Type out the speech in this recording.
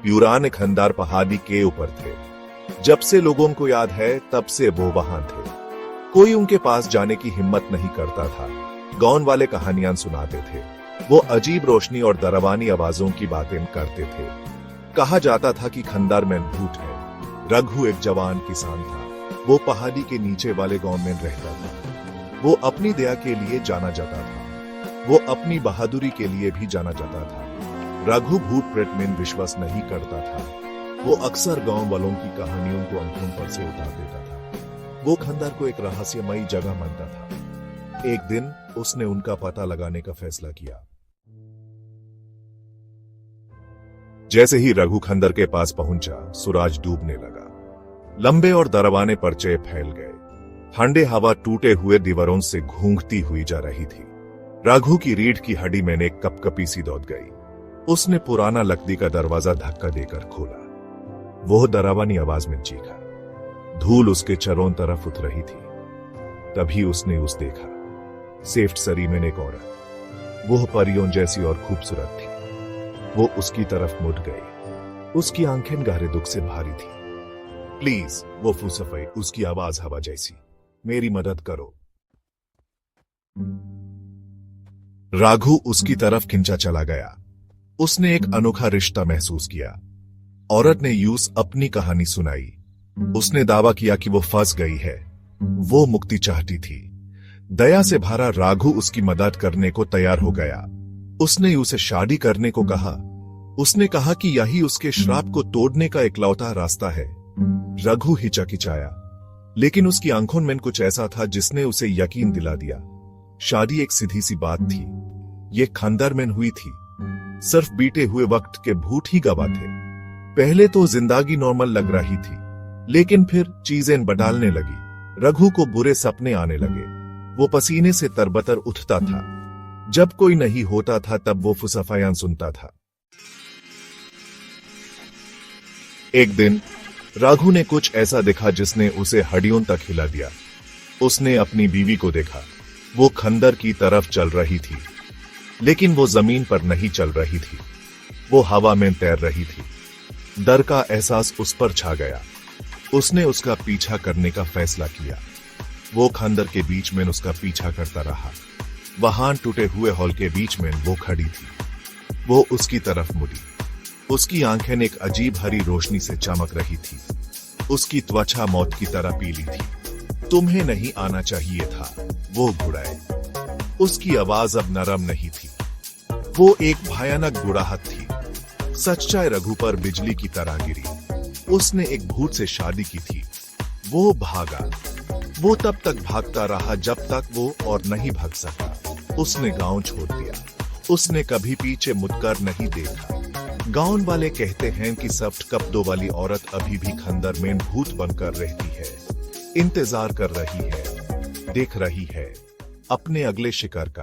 पुराने खंडार पहाड़ी के ऊपर थे। जब से लोगों को याद है तब से वो वहां थे। कोई उनके पास जाने की हिम्मत नहीं करता था। गांव वाले कहानियां सुनाते थे। वो अजीब रोशनी और डरावनी आवाजों की बातें करते थे। कहा जाता था कि खंडार में भूत है। रघु एक जवान किसान था। वो पहाड़ी के नीचे वाले गांव में रहता था। वो अपनी दया के लिए जाना जाता था। वो अपनी बहादुरी के लिए भी जाना जाता था। रघु भूत प्रेत में विश्वास नहीं करता था। वो अक्सर गांव वालों की कहानियों को आंखों पर से उतार देता था। वो खंडार को एक रहस्यमयी जगह मानता था। एक दिन उसने उनका पता लगाने का फैसला किया। जैसे ही रघु खंडर के पास पहुंचा, सूरज डूबने लगा। लंबे और डरावने पर्चे फैल गए। ठंडे हवा टूटे हुए दीवारों से घूंघती हुई जा रही थी। रघु की रीढ़ की हड्डी में एक कपकपी सी दौड़ गई। उसने पुराना लकड़ी का दरवाजा धक्का देकर खोला। वो डरावनी आवाज में चीखा। धूल उसके चारों तरफ उठ रही थी। तभी उसने देखा। सेफ्ट सरी में एक औरत। वो परियों जैसी और खूबसूरत थी। वो उसकी तरफ मुड़ गई। उसकी आंखें गहरे दुख से भारी थी। प्लीज, वो फुसफाई, उसकी आवाज हवा जैसी। मेरी मदद करो। राघु उसकी तरफ खिंचा चला गया। उसने एक अनोखा रिश्ता महसूस किया। औरत ने यूस अपनी कहानी सुनाई। उसने दावा किया कि वो फंस गई है। वो मुक्ति चाहती थी। दया से भरा राघु उसकी मदद करने को तैयार हो गया। उसने उसे शादी करने को कहा। उसने कहा कि यही उसके श्राप को तोड़ने का इकलौता रास्ता है। रघु हिचकिचाया, लेकिन उसकी आंखों में कुछ ऐसा था जिसने उसे यकीन दिला दिया। शादी एक सीधी सी बात थी। ये खंडर में हुई थी। सिर्फ बीते हुए वक्त के भूत ही गवाह थे। पहले तो जिंदगी नॉर्मल लग रही थी, लेकिन फिर चीजें बदलने लगी। रघु को बुरे सपने आने लगे। वो पसीने से तरबतर उठता था। जब कोई नहीं होता था तब वो फुसफायां सुनता था। एक दिन रघु ने कुछ ऐसा देखा जिसने उसे हड्डियों तक हिला दिया। उसने अपनी बीवी को देखा। वो खंडर की तरफ चल रही थी, लेकिन वो जमीन पर नहीं चल रही थी। वो हवा में तैर रही थी। डर का एहसास उस पर छा गया। उसने उसका पीछा करने का फैसला किया। वो खंडर के बीच में उसका पीछा करता रहा। वहां टूटे हुए हॉल के बीच में वो खड़ी थी। वो उसकी तरफ मुड़ी। उसकी आंखें एक अजीब हरी रोशनी से चमक रही थी। उसकी त्वचा मौत की तरह पीली थी। तुम्हें नहीं आना चाहिए था, वो घुड़ाए। उसकी आवाज अब नरम नहीं थी। वो एक भयानक गुड़ाहट थी। सच्चाई रघु पर बिजली की तरह गिरी। उसने एक भूत से शादी की थी। वो भागा। वो तब तक भागता रहा जब तक वो और नहीं भाग सका। उसने गांव छोड़ दिया। उसने कभी पीछे मुड़कर नहीं देखा। गांव वाले कहते हैं कि सफ्ट कपड़ों वाली औरत अभी भी खंडर में भूत बनकर रहती है। इंतजार कर रही है, देख रही है अपने अगले शिकार का।